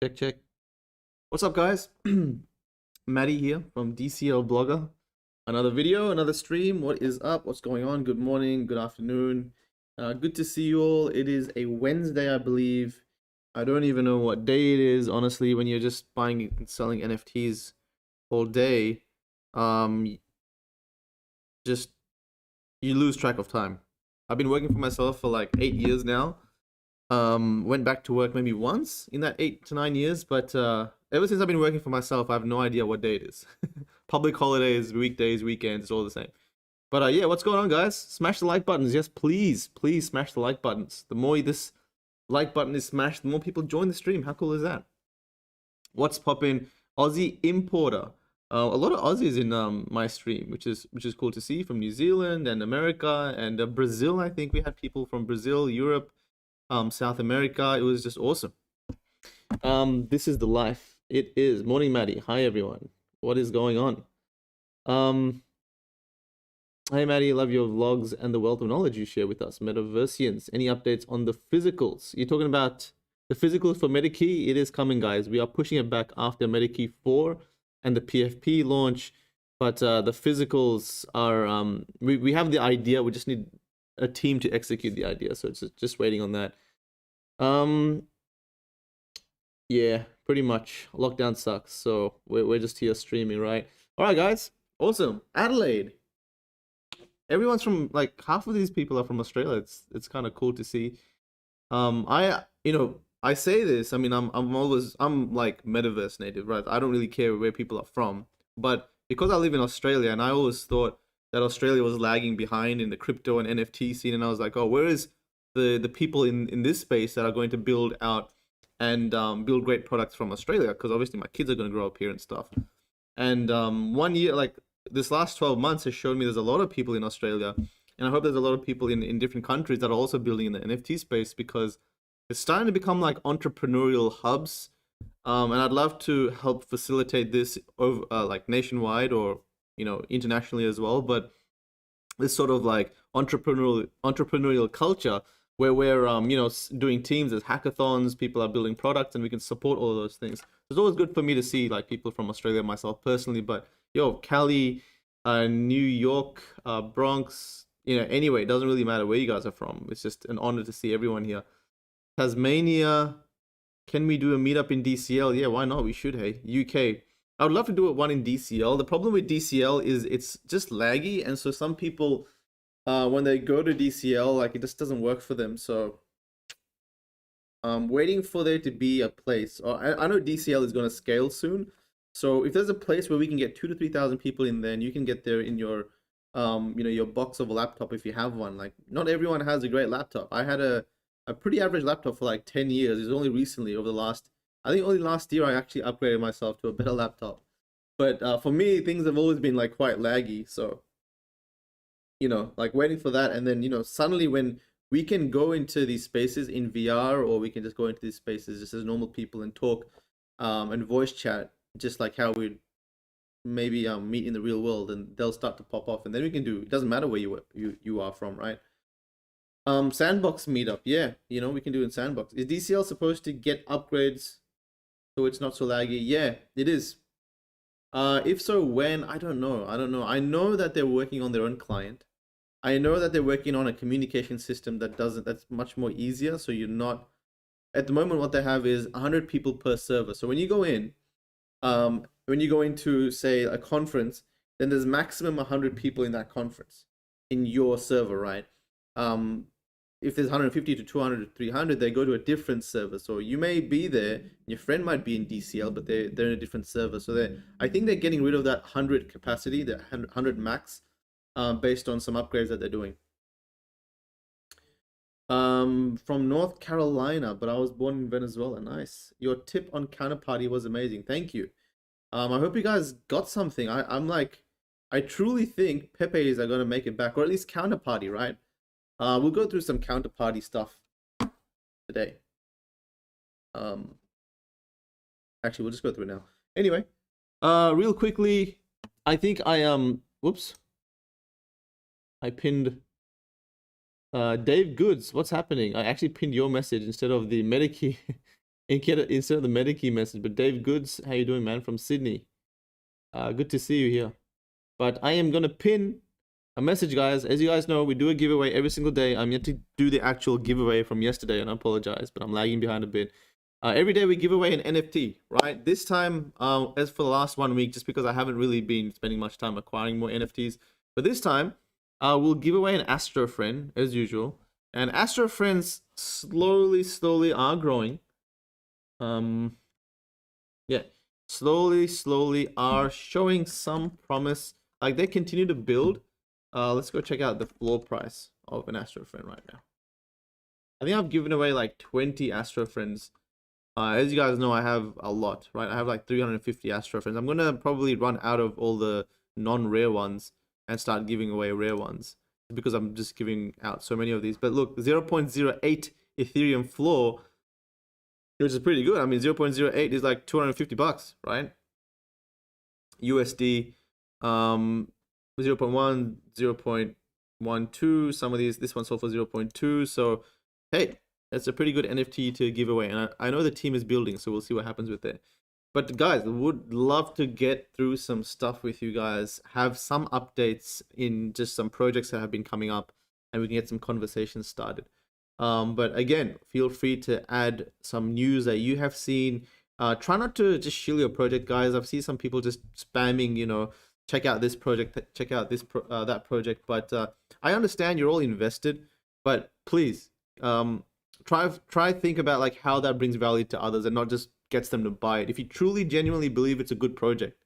Check, check. What's up, guys? Maddie here from DCL Blogger. Another video, another stream. What is up? What's going on? Good morning, good afternoon. Good to see you all. It is a Wednesday, I believe. I don't even know what day it is, honestly, when you're just buying and selling NFTs all day. Just you lose track of time. I've been working for myself for like 8 years now. Went back to work maybe once in that 8 to 9 years, but ever since I've been working for myself, I have no idea what day it is. Public holidays, weekdays, weekends, it's all the same. But yeah, what's going on, guys? Smash the like buttons. Yes, please smash the like buttons. The more this like button is smashed, the more people join the stream. How cool is that? What's poppin'? Aussie importer. A lot of Aussies in my stream, which is cool to see, from New Zealand and America and Brazil. I think we had people from Brazil, Europe, South America. It was just awesome. This is the life. It is. Morning, Maddie. Hi, everyone. What is going on? Hey, Maddie. Love your vlogs and the wealth of knowledge you share with us. Metaversians. Any updates on the physicals? You're talking about the physicals for MetaKey? It is coming, guys. We are pushing it back after MetaKey 4 and the PFP launch. But the physicals are... we have the idea. We just need a team to execute the idea. So it's just waiting on that. Yeah, pretty much. Lockdown sucks, so we're just here streaming, right? All right, guys. Awesome. Adelaide. Everyone's from, like, half of these people are from Australia. It's kind of cool to see. I say this. I mean, I'm like metaverse native, right? I don't really care where people are from, but because I live in Australia, and I always thought that Australia was lagging behind in the crypto and NFT scene, and I was like, oh, where is the people in this space that are going to build out and build great products from Australia? Because obviously my kids are going to grow up here and stuff. And 1 year, like this last 12 months has shown me there's a lot of people in Australia, and I hope there's a lot of people in different countries that are also building in the NFT space, because it's starting to become like entrepreneurial hubs. And I'd love to help facilitate this over like nationwide, or internationally as well. But this sort of like entrepreneurial culture where we're doing teams as hackathons, people are building products, and we can support all of those things. It's always good for me to see like people from Australia, myself personally, but Cali, New York, Bronx, anyway, it doesn't really matter where you guys are from. It's just an honor to see everyone here. Tasmania, can we do a meetup in DCL? Yeah, why not? We should. Hey, UK. I would love to do one in DCL. The problem with DCL is it's just laggy, and so some people, when they go to DCL, like, it just doesn't work for them. So I'm waiting for there to be a place. I know DCL is going to scale soon, so if there's a place where we can get 2,000 to 3,000 people in there, and you can get there in your your box of a laptop if you have one. Like, not everyone has a great laptop. I had a pretty average laptop for like 10 years. It's only recently, over the last, I think only last year, I actually upgraded myself to a better laptop. But for me, things have always been like quite laggy. So, like waiting for that. And then, suddenly when we can go into these spaces in VR, or we can just go into these spaces just as normal people and talk and voice chat, just like how we'd maybe meet in the real world, and they'll start to pop off. And then we can do, it doesn't matter where you are from, right? Sandbox meetup, yeah, we can do it in Sandbox. Is DCL supposed to get upgrades so it's not so laggy? Yeah, it is. If so, when? I don't know. I know that they're working on their own client. I know that they're working on a communication system that's much more easier. So you're not, at the moment, what they have is 100 people per server. So when you go into, say, a conference, then there's maximum 100 people in that conference in your server, right? If there's 150 to 200 to 300, they go to a different server. So you may be there, your friend might be in DCL, but they're in a different server. So I think they're getting rid of that 100 capacity, the 100 max, based on some upgrades that they're doing. From North Carolina, but I was born in Venezuela. Nice. Your tip on Counterparty was amazing. Thank you. I hope you guys got something. I truly think Pepe's are gonna make it back, or at least Counterparty, right? We'll go through some Counterparty stuff today. Actually, we'll just go through it now. Anyway, real quickly, I think whoops, I pinned Dave Goods. What's happening? I actually pinned your message instead of the MetaKey instead of the Medikey message. But Dave Goods, how you doing, man? From Sydney. Good to see you here. But I am gonna pin a message, guys. As you guys know, we do a giveaway every single day. I'm yet to do the actual giveaway from yesterday, and I apologize, but I'm lagging behind a bit. Every day we give away an NFT, right? This time, as for the last 1 week, just because I haven't really been spending much time acquiring more NFTs, but this time, we'll give away an Astro Friend, as usual. And Astro Friends slowly are growing. Yeah, slowly are showing some promise. Like, they continue to build. Let's go check out the floor price of an Astro Friend right now. I think I've given away like 20 Astro Friends. As you guys know, I have a lot, right? I have like 350 Astro Friends. I'm gonna probably run out of all the non-rare ones and start giving away rare ones because I'm just giving out so many of these. But look, 0.08 Ethereum floor, which is pretty good. I mean, 0.08 is like $250, right? USD, 0.1, 0.12. Some of these, this one sold for 0.2. So, hey, that's a pretty good NFT to give away. And I know the team is building, so we'll see what happens with it. But guys, would love to get through some stuff with you guys, have some updates in just some projects that have been coming up, and we can get some conversations started. But again, feel free to add some news that you have seen. Try not to just shill your project, guys. I've seen some people just spamming, you know, check out this project, check out this that project. But I understand you're all invested, but please, try think about like how that brings value to others and not just gets them to buy it. If you truly genuinely believe it's a good project,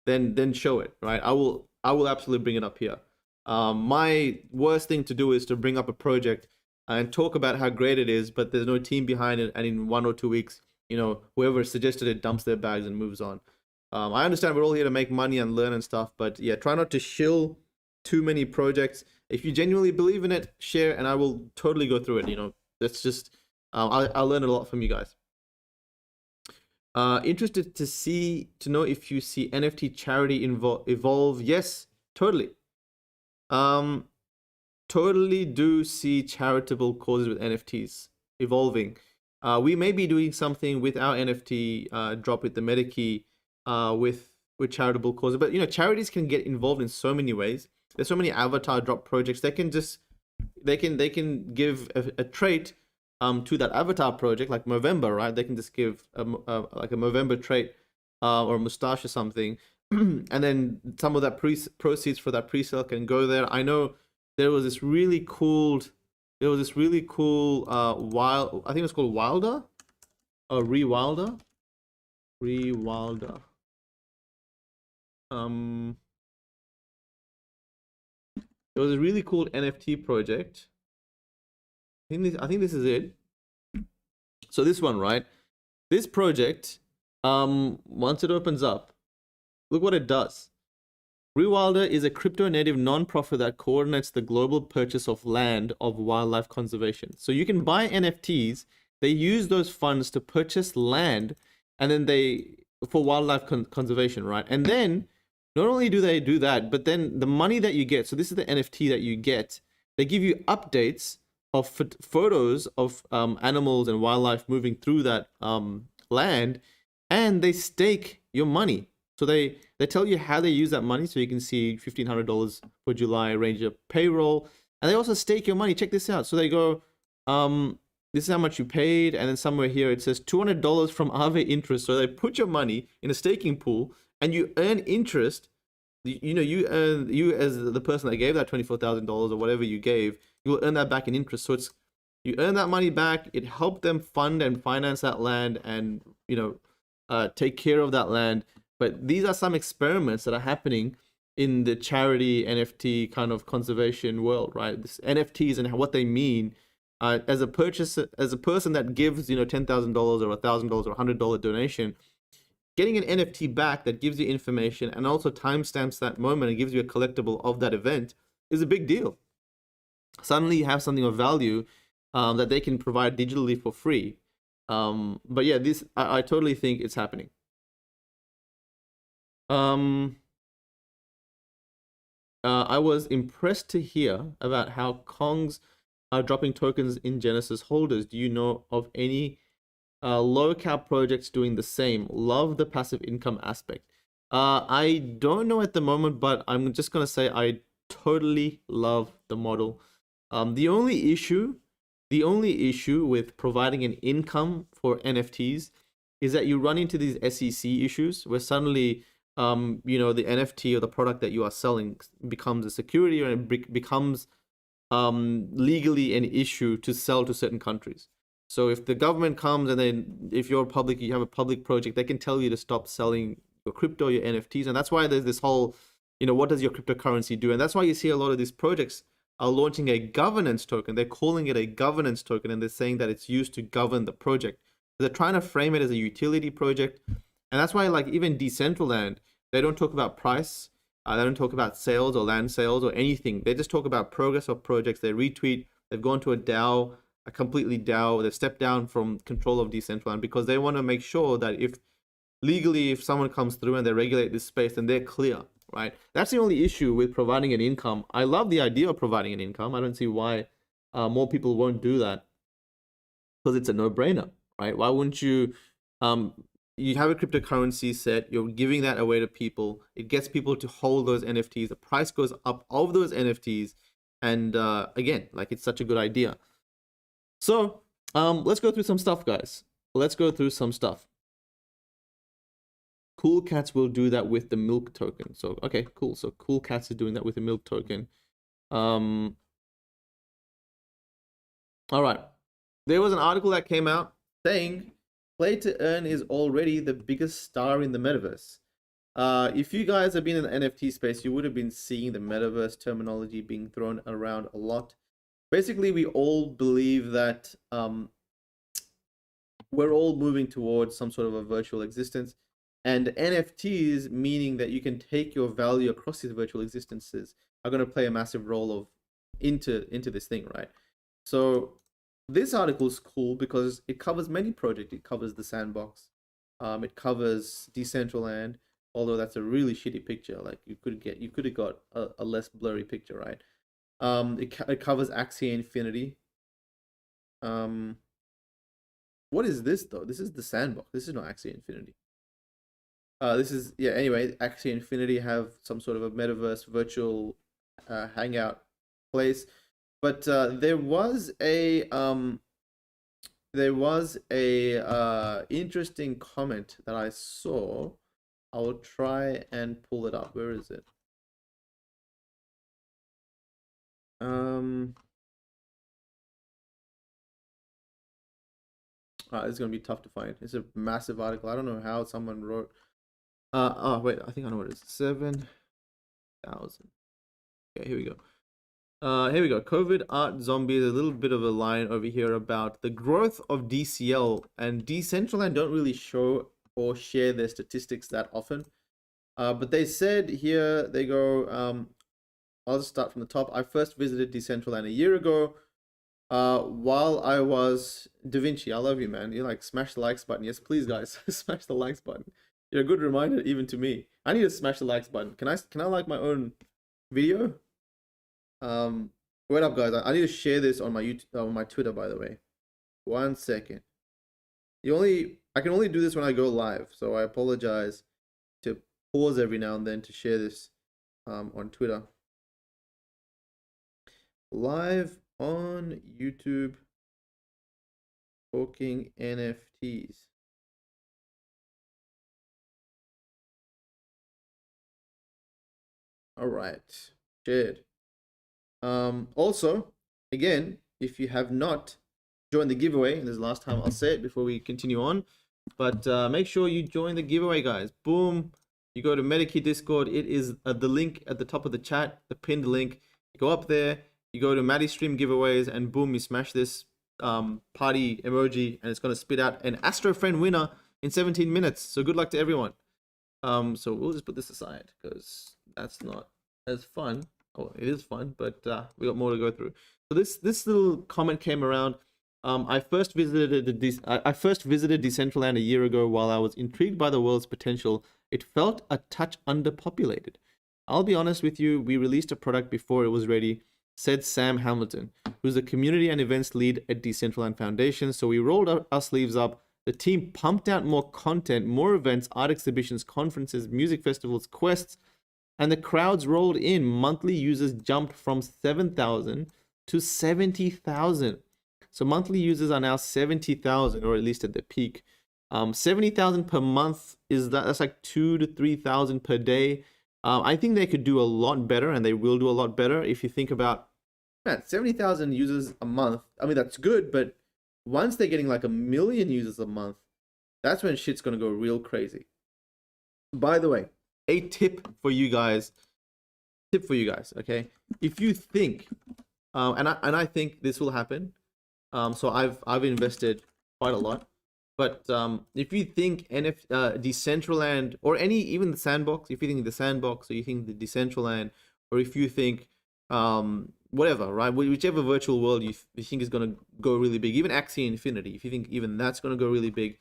then show it, right? I will absolutely bring it up here. My worst thing to do is to bring up a project and talk about how great it is, but there's no team behind it, and in 1 or 2 weeks, you know, whoever suggested it dumps their bags and moves on. I understand we're all here to make money and learn and stuff, but yeah, try not to shill too many projects. If you genuinely believe in it, share, and I will totally go through it. You know, that's just I'll learn a lot from you guys. Interested to know if you see NFT charity evolve. Yes, totally. Totally do see charitable causes with NFTs evolving. We may be doing something with our NFT drop with the Medikey with charitable causes, but you know, charities can get involved in so many ways. There's so many avatar drop projects. They can give a trait to that avatar project, like Movember, right? They can just give like a Movember trait or a mustache or something, and then some of that proceeds for that pre-sale can go there. I know there was this really cool wild, I think it was called Wilder or Rewilder. It was a really cool NFT project. I think this is it. So this one, right? This project, once it opens up, look what it does. Rewilder is a crypto-native non-profit that coordinates the global purchase of land of wildlife conservation. So you can buy NFTs. They use those funds to purchase land, and then for wildlife conservation, right? And then not only do they do that, but then the money that you get. So this is the NFT that you get. They give you updates of photos of animals and wildlife moving through that land, and they stake your money. So they tell you how they use that money, so you can see $1,500 for July Ranger payroll, and they also stake your money. Check this out. So they go, this is how much you paid, and then somewhere here it says $200 from Aave interest. So they put your money in a staking pool, and you earn interest. You know, you as the person that gave that $24,000 or whatever you gave, you will earn that back in interest. So you earn that money back. It helped them fund and finance that land, and you know, take care of that land. But these are some experiments that are happening in the charity NFT kind of conservation world, right? This NFTs and what they mean. As a person that gives, you know, $10,000 or $1,000 or $100 donation, getting an NFT back that gives you information and also timestamps that moment and gives you a collectible of that event is a big deal. Suddenly you have something of value that they can provide digitally for free. But yeah, this I totally think it's happening. I was impressed to hear about how Kongs are dropping tokens in Genesis holders. Do you know of any Low cap projects doing the same. Love the passive income aspect. I don't know at the moment, but I'm just gonna say I totally love the model. The only issue with providing an income for NFTs is that you run into these SEC issues where suddenly, the NFT or the product that you are selling becomes a security, or it becomes legally an issue to sell to certain countries. So if the government comes and then if you're public, you have a public project, they can tell you to stop selling your crypto, your NFTs. And that's why there's this whole, what does your cryptocurrency do? And that's why you see a lot of these projects are launching a governance token. They're calling it a governance token, and they're saying that it's used to govern the project. They're trying to frame it as a utility project. And that's why, like, even Decentraland, they don't talk about price. They don't talk about sales or land sales or anything. They just talk about progress of projects. They retweet. They've gone to a DAO, a completely DAO. They've stepped down from control of Decentraland because they want to make sure that if someone comes through and they regulate this space, then they're clear, right? That's the only issue with providing an income. I love the idea of providing an income. I don't see why more people won't do that, because it's a no-brainer, right? Why wouldn't you? You have a cryptocurrency set, you're giving that away to people, it gets people to hold those NFTs, the price goes up of those NFTs, and again, like, it's such a good idea. So let's go through some stuff, guys. Let's go through some stuff. Cool Cats will do that with the milk token. So okay, cool. So Cool Cats is doing that with the milk token. All right, there was an article that came out saying Play to Earn is already the biggest star in the metaverse. If you guys have been in the NFT space, you would have been seeing the metaverse terminology being thrown around a lot. Basically, we all believe that we're all moving towards some sort of a virtual existence, and NFTs, meaning that you can take your value across these virtual existences, are going to play a massive role into this thing, right? So this article is cool because it covers many projects. It covers the Sandbox. It covers Decentraland, although that's a really shitty picture. Like, you could have got a less blurry picture, right? It covers Axie Infinity. What is this though? This is the Sandbox. This is not Axie Infinity. Anyway, Axie Infinity have some sort of a metaverse virtual hangout place. But there was a interesting comment that I saw. I will try and pull it up. Where is it? It's gonna be tough to find. It's a massive article. I don't know how someone wrote. Oh wait, I think I know what it is. 7,000. Okay, here we go. Here we go. COVID Art Zombie. There's a little bit of a line over here about the growth of DCL, and Decentraland don't really show or share their statistics that often. But they said here, they go, I'll just start from the top. I first visited Decentraland a year ago while I was Da Vinci. I love you, man. You like, smash the likes button. Yes, please, guys. Smash the likes button. You're a good reminder even to me. I need to smash the likes button. Can I like my own video? Wait up, guys. I need to share this on my YouTube, on my Twitter, by the way. 1 second. I can only do this when I go live, so I apologize to pause every now and then to share this on Twitter. Live on YouTube, talking NFTs. All right, shared. Also, again, if you have not joined the giveaway, and this is the last time I'll say it before we continue on, but make sure you join the giveaway, guys. Boom. You go to Medikey Discord. It is the link at the top of the chat, the pinned link. You go up there, you go to Maddie Stream giveaways, and boom, you smash this party emoji, and it's going to spit out an Astro Friend winner in 17 minutes. So good luck to everyone. So we'll just put this aside because that's not as fun. Oh, it is fun, but we got more to go through. So this little comment came around. I first visited Decentraland a year ago while I was intrigued by the world's potential. It felt a touch underpopulated. I'll be honest with you, we released a product before it was ready, said Sam Hamilton, who's the community and events lead at Decentraland Foundation. So we rolled our sleeves up, The team pumped out more content, more events, art exhibitions, conferences, music festivals, quests, and the crowds rolled in. Monthly users jumped from 7,000 to 70,000. So monthly users are now 70,000, or at least at the peak. 70,000 per month that's like 2,000 to 3,000 per day. I think they could do a lot better, and they will do a lot better. If you think about, man, 70,000 users a month. I mean, that's good, but once they're getting like 1 million users a month, that's when shit's gonna go real crazy. By the way, a tip for you guys. Okay, if you think, and I think this will happen. So I've invested quite a lot. But if you think Decentraland, or even the Sandbox, if you think the Sandbox, or you think the Decentraland, or if you think whatever, right, whichever virtual world you think is going to go really big, even Axie Infinity, if you think even that's going to go really big,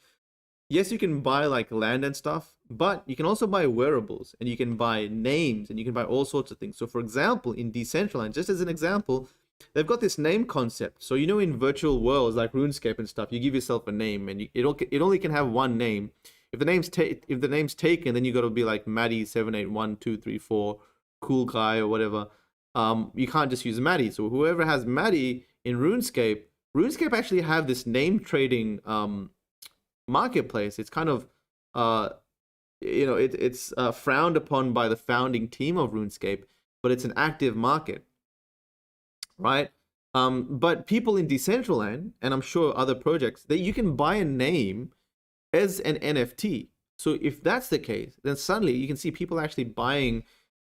yes, you can buy like land and stuff, but you can also buy wearables, and you can buy names, and you can buy all sorts of things. So for example, in Decentraland, just as an example, they've got this name concept. So, in virtual worlds like RuneScape and stuff, you give yourself a name, and it only can have one name. If the name's taken, then you got to be like Maddie781234, cool guy or whatever. You can't just use Maddie. So whoever has Maddie in RuneScape actually have this name trading marketplace. It's kind of it's frowned upon by the founding team of RuneScape, but it's an active market. Right? But people in Decentraland, and I'm sure other projects, that you can buy a name as an NFT. So if that's the case, then suddenly you can see people actually buying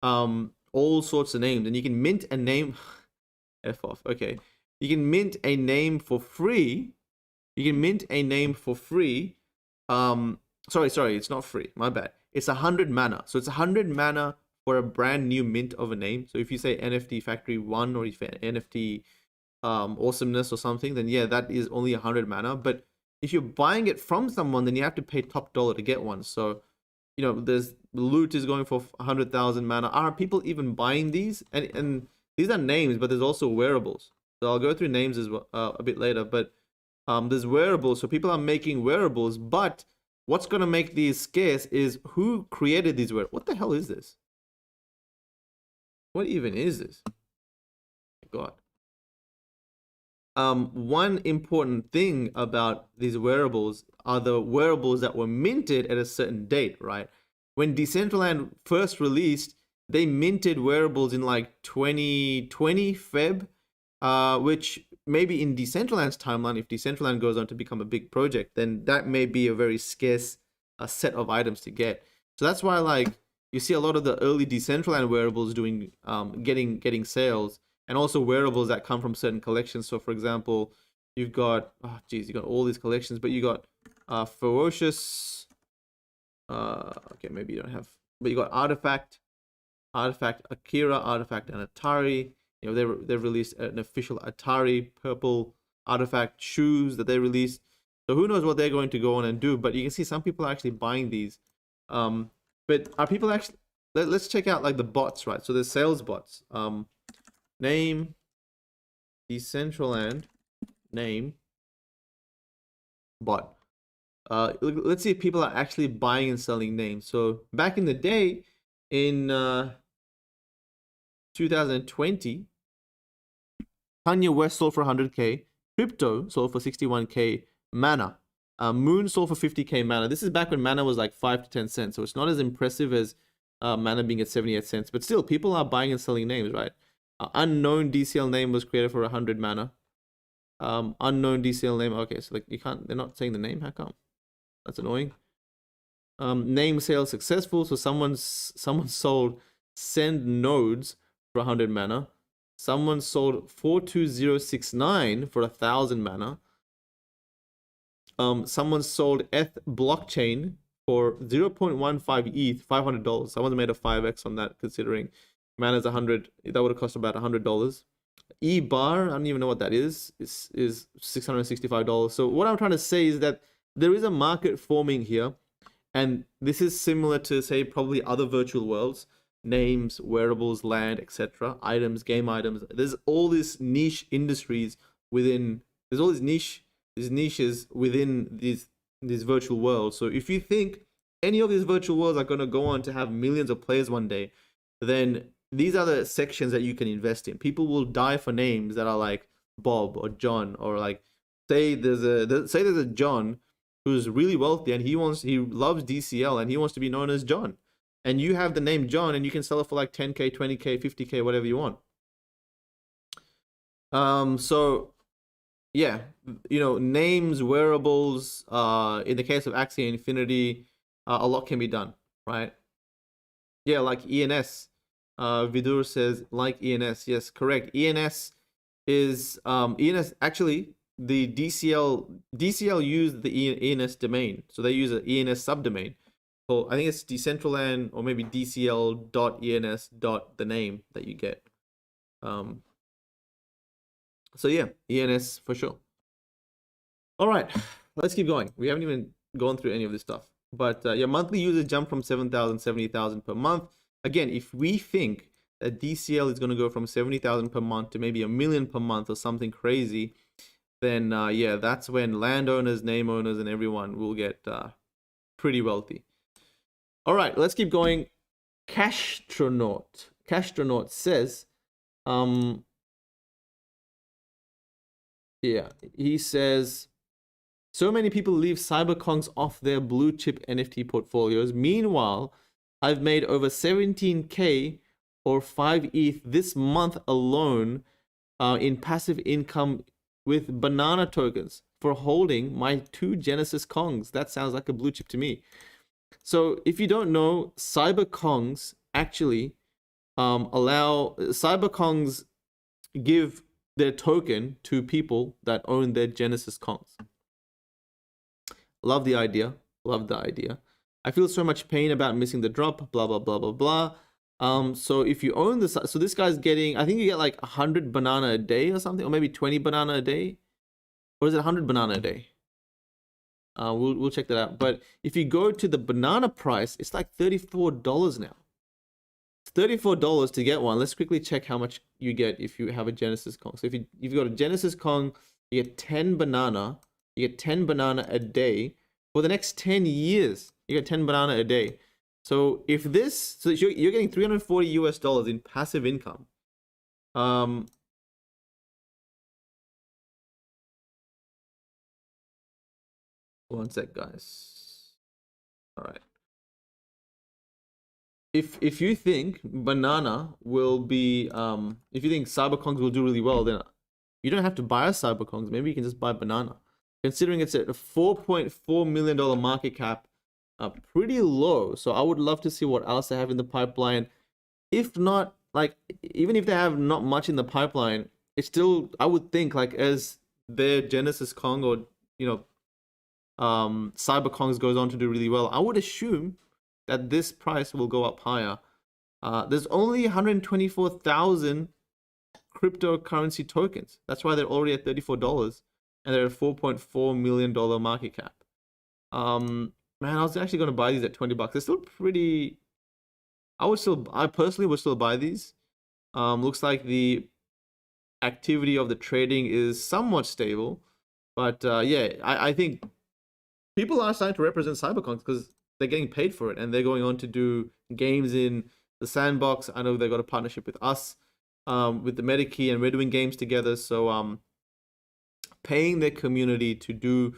all sorts of names, and you can mint a name. F off. Okay, you can mint a name for free. Sorry, it's not free. My bad. It's 100 mana. So it's 100 mana for a brand new mint of a name. So if you say NFT Factory 1, or if NFT Awesomeness or something, then yeah, that is only 100 mana. But if you're buying it from someone, then you have to pay top dollar to get one. So, there's loot is going for 100,000 mana. Are people even buying these? And these are names, but there's also wearables. So I'll go through names as well a bit later. But there's wearables. So people are making wearables. But what's going to make these scarce is who created these wearables. What the hell is this? What even is this? God. One important thing about these wearables are the wearables that were minted at a certain date, right? When Decentraland first released, they minted wearables in like 2020 Feb, which maybe in Decentraland's timeline, if Decentraland goes on to become a big project, then that may be a very scarce set of items to get. So that's why, like, you see a lot of the early Decentraland wearables doing getting sales, and also wearables that come from certain collections. So for example, you've got you got all these collections, but you got Ferocious. Okay, maybe you don't have, but you got Artifact, Akira, Artifact, and Atari. They've released an official Atari purple Artifact shoes that they released. So who knows what they're going to go on and do? But you can see some people are actually buying these. But are people actually? Let's check out like the bots, right? So there's sales bots. Name, Decentraland, name, bot. Let's see if people are actually buying and selling names. So back in the day, in 2020, Kanye West sold for 100K. Crypto sold for 61K. Mana. Moon sold for 50K mana. This is back when mana was like 5 to 10 cents. So it's not as impressive as mana being at 78 cents. But still, people are buying and selling names, right? Unknown DCL name was created for 100 mana. Unknown DCL name. Okay, so like they're not saying the name. How come? That's annoying. Name sale successful. So someone sold Send Nodes for 100 mana. Someone sold 42069 for 1,000 mana. Someone sold ETH blockchain for 0.15 ETH, $500. Someone made a 5x on that, considering mana's 100. That would have cost about $100. E-bar, I don't even know what that is $665. So what I'm trying to say is that there is a market forming here, and this is similar to, say, probably other virtual worlds. Names, wearables, land, etc. Items, game items. There's all these niche industries within. There's all these niches within these these virtual worlds. So if you think any of these virtual worlds are going to go on to have millions of players one day, then these are the sections that you can invest in. People will die for names that are like Bob or John, or like say there's a John who's really wealthy and he loves DCL and he wants to be known as John. And you have the name John and you can sell it for like 10K, 20K, 50K, whatever you want. So yeah, names, wearables, in the case of Axie Infinity, a lot can be done, right? Yeah, like ENS. Vidur says like ENS. Yes, correct. ENS is ENS actually the DCL used the ENS domain, so they use an ENS subdomain. So I think it's Decentraland or maybe DCL.ENS the name that you get. So yeah, ENS for sure. All right, let's keep going. We haven't even gone through any of this stuff, but yeah, monthly users jump from 7,000, 70,000 per month. Again, if we think that DCL is going to go from 70,000 per month to maybe 1 million per month or something crazy, then yeah, that's when landowners, name owners, and everyone will get pretty wealthy. All right, let's keep going. Castronaut says, yeah, he says, so many people leave cyberkongs off their blue chip NFT portfolios. Meanwhile, I've made over 17K or 5 ETH this month alone in passive income with banana tokens for holding my 2 Genesis Kongs. That sounds like a blue chip to me. So if you don't know, cyberkongs actually cyberkongs give their token to people that own their Genesis Kongs. Love the idea. Love the idea. I feel so much pain about missing the drop, blah, blah, blah, blah, blah. So if you own this, so this guy's getting, I think you get like 100 banana a day or something, or maybe 20 banana a day. Or is it 100 banana a day? We'll check that out. But if you go to the banana price, it's like $34 now. It's $34 to get one. Let's quickly check how much you get if you have a Genesis Kong. So if you've got a Genesis Kong, you get 10 banana. You get 10 banana a day for the next 10 years. You get 10 banana a day. So if this, so you're getting $340 in passive income. One sec, guys. All right. If you think banana will be, if you think cyberkongs will do really well, then you don't have to buy a cyberkongs. Maybe you can just buy banana. Considering it's at a $4.4 million market cap, pretty low. So I would love to see what else they have in the pipeline. If not, like, even if they have not much in the pipeline, it's still, I would think, like, as their Genesis Kong or, cyberkongs goes on to do really well, I would assume that this price will go up higher. There's only 124,000 cryptocurrency tokens. That's why they're already at $34 and they're at $4.4 million market cap. Man, I was actually going to buy these at $20. They're still pretty, I personally would still buy these. Looks like the activity of the trading is somewhat stable, but yeah, I think people are starting to represent cyberkongs because they're getting paid for it and they're going on to do games in the sandbox. I know they've got a partnership with us, with the Medikey, and we're doing games together. So paying their community to do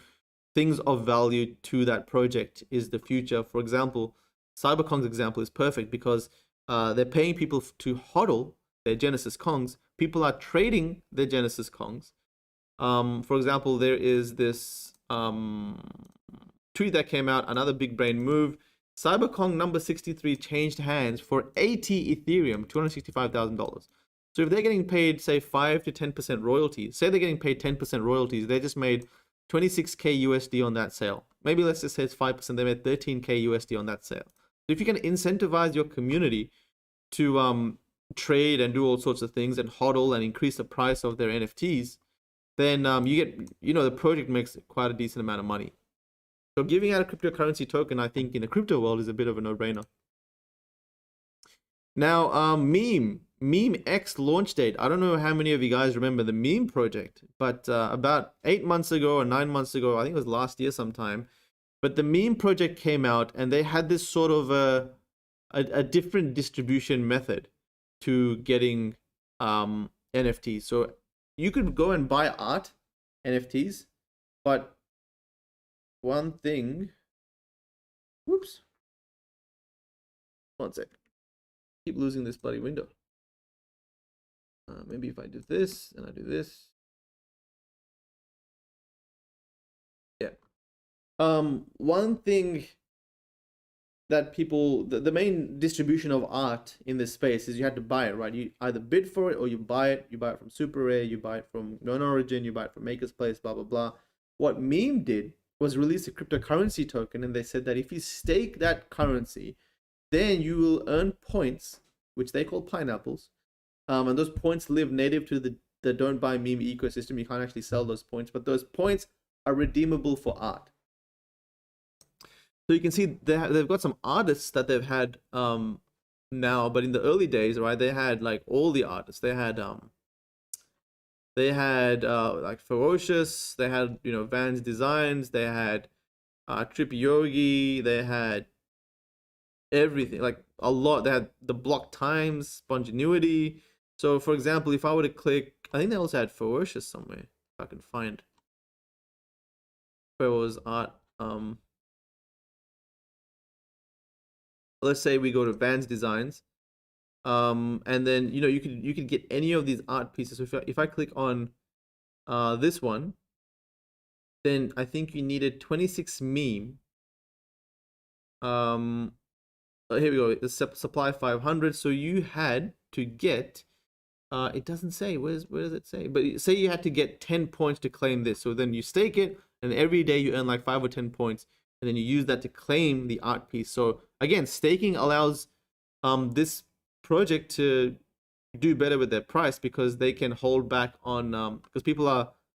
things of value to that project is the future. For example, cyberkongs example is perfect because they're paying people to hodl their Genesis Kongs. People are trading their Genesis Kongs. For example, there is this tweet that came out, another big brain move. Cyberkong number 63 changed hands for 80 Ethereum, $265,000. So if they're getting paid, say, 5 to 10% royalties, say they're getting paid 10% royalties, they just made 26K USD on that sale. Maybe let's just say it's 5%, they made 13K USD on that sale. So if you can incentivize your community to trade and do all sorts of things and hodl and increase the price of their NFTs, then you get, the project makes quite a decent amount of money. So giving out a cryptocurrency token, I think in the crypto world is a bit of a no-brainer. Now, Meme X launch date. I don't know how many of you guys remember the Meme project, but about 8 months ago or 9 months ago, I think it was last year sometime, But the meme project came out and they had this sort of a different distribution method to getting NFTs. So you could go and buy art NFTs, but one thing, whoops, one sec, keep losing this bloody window. Maybe if I do this and I do this, yeah. One thing that people, the main distribution of art in this space is you had to buy it, right? You either bid for it or you buy it. You buy it from Super Rare, you buy it from Known Origin, you buy it from Maker's Place, blah blah blah. What Meme did was release a cryptocurrency token, and they said that if you stake that currency, then you will earn points, which they call pineapples. And those points live native to the Don't Buy Meme ecosystem. You can't actually sell those points, but those points are redeemable for art. So you can see they've got some artists that they've had now, but in the early days, right, they had like all the artists. They had like Ferocious, they had, you know, Vans Designs, they had Trip Yogi, they had everything, like a lot. They had the Block Times, Spongenuity. So for example, if I were to click, I think they also had Ferocious somewhere, if I can find where was art. Let's say we go to Vans Designs, and then, you know, you could get any of these art pieces. So if I click on this one, then I think you needed 26 meme. Here we go. The supply 500. So you had to get. It doesn't say. Where does it say? But say you had to get 10 points to claim this. So then you stake it, and every day you earn like 5 or 10 points. And then you use that to claim the art piece. So again, staking allows this project to do better with their price, because they can hold back on because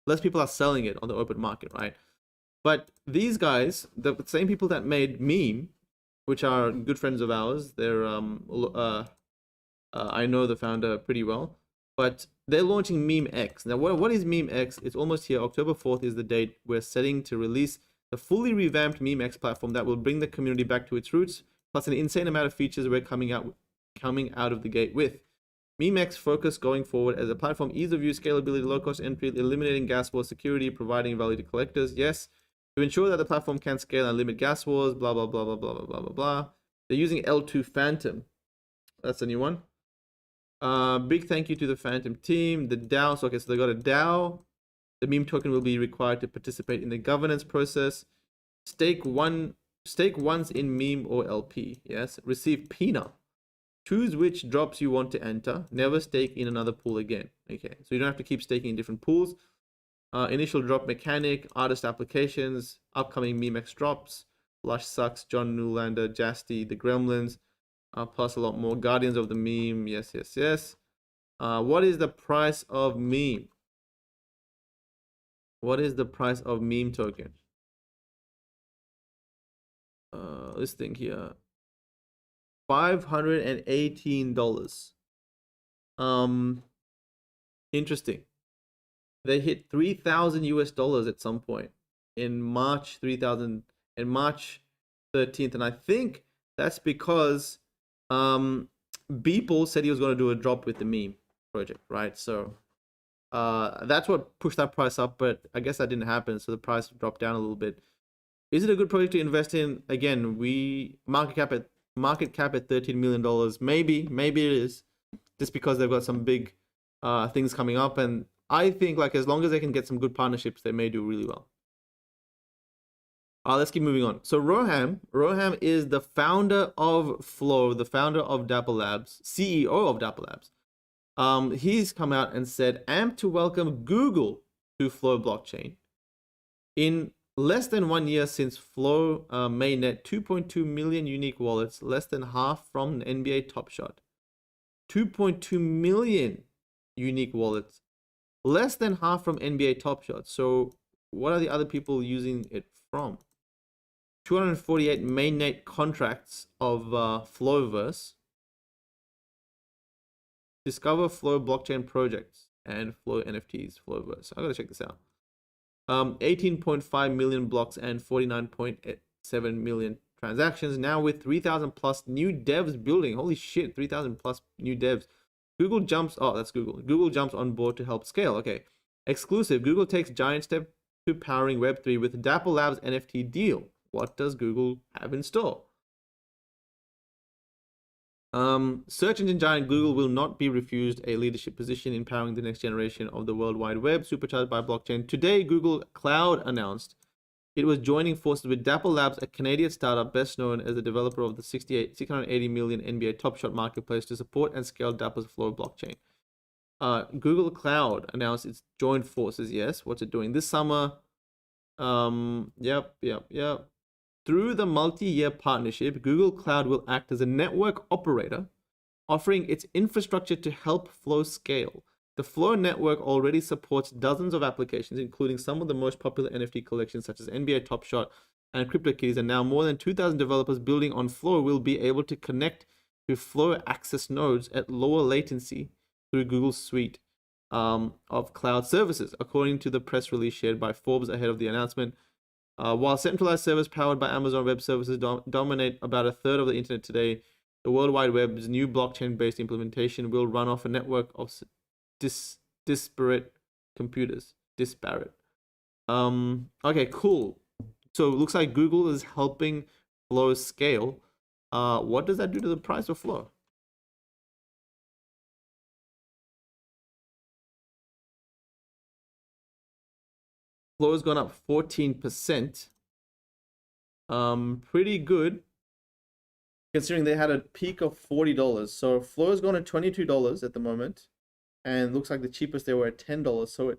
less people are selling it on the open market, right? But these guys, the same people that made Meme, which are good friends of ours, they're I know the founder pretty well, but they're launching Meme X. Now, what is Meme X? It's almost here. October 4th is the date we're setting to release the fully revamped Meme X platform that will bring the community back to its roots, plus an insane amount of features we're coming out of the gate with. Meme X focus going forward as a platform: ease of use, scalability, low cost entry, eliminating gas war security, providing value to collectors. Yes, to ensure that the platform can scale and limit gas wars. Blah blah blah blah blah blah blah blah blah. They're using L2 Phantom. That's a new one. Big thank you to the Phantom team. The DAO. So okay, so they got a DAO. The meme token will be required to participate in the governance process. Stake once in meme or LP. Yes. Receive PINA. Choose which drops you want to enter. Never stake in another pool again. Okay. So you don't have to keep staking in different pools. Initial drop mechanic, artist applications, upcoming Meme X drops, Lush Sucks, John Newlander, Jasty, the Gremlins, plus a lot more. Guardians of the Meme. Yes, yes, yes. What is the price of meme? What is the price of meme token? This thing here, $518. Interesting. They hit 3,000 US dollars at some point in March 13th, and I think that's because Beeple said he was going to do a drop with the meme project, right? So that's what pushed that price up, but I guess that didn't happen, so the price dropped down a little bit. Is it a good project to invest in? Again, market cap at $13 million. Maybe it is, just because they've got some big things coming up, and I think, like, as long as they can get some good partnerships, they may do really well. Let's keep moving on. So Roham is the founder of Flow, the founder of Dapper Labs, CEO of Dapper Labs. He's come out and said, amped to welcome Google to Flow blockchain. In less than 1 year since Flow mainnet 2.2 million unique wallets, less than half from NBA Top Shot. 2.2 million unique wallets, less than half from NBA Top Shot. So what are the other people using it from? 248 mainnet contracts of Flowverse. Discover Flow blockchain projects and Flow NFTs, Flowverse. I gotta check this out. 18.5 million blocks and 49.8 1.7 million transactions. Now with 3,000 plus new devs building. Holy shit, 3,000 plus new devs. Google jumps, oh, that's Google. Google jumps on board to help scale. Okay. Exclusive. Google takes giant step to powering Web3 with Dapper Labs NFT deal. What does Google have in store? Search engine giant Google will not be refused a leadership position in powering the next generation of the World Wide Web, supercharged by blockchain. Today, Google Cloud announced it was joining forces with Dapper Labs, a Canadian startup best known as the developer of the 680 million NBA Top Shot marketplace, to support and scale Dapper's Flow blockchain. Google Cloud announced its joined forces. Yes, what's it doing this summer? Yep. Through the multi-year partnership, Google Cloud will act as a network operator, offering its infrastructure to help Flow scale. The Flow network already supports dozens of applications, including some of the most popular NFT collections such as NBA Top Shot and CryptoKitties, and now more than 2,000 developers building on Flow will be able to connect to Flow access nodes at lower latency through Google's suite of cloud services, according to the press release shared by Forbes ahead of the announcement. While centralized servers powered by Amazon Web Services dominate about a third of the internet today, the World Wide Web's new blockchain-based implementation will run off a network of disparate computers. Okay, cool. So it looks like Google is helping Flow scale. What does that do to the price of Flow? Flow has gone up 14%. Pretty good, considering they had a peak of $40. So Flow has gone at $22 at the moment, and looks like the cheapest they were at $10. So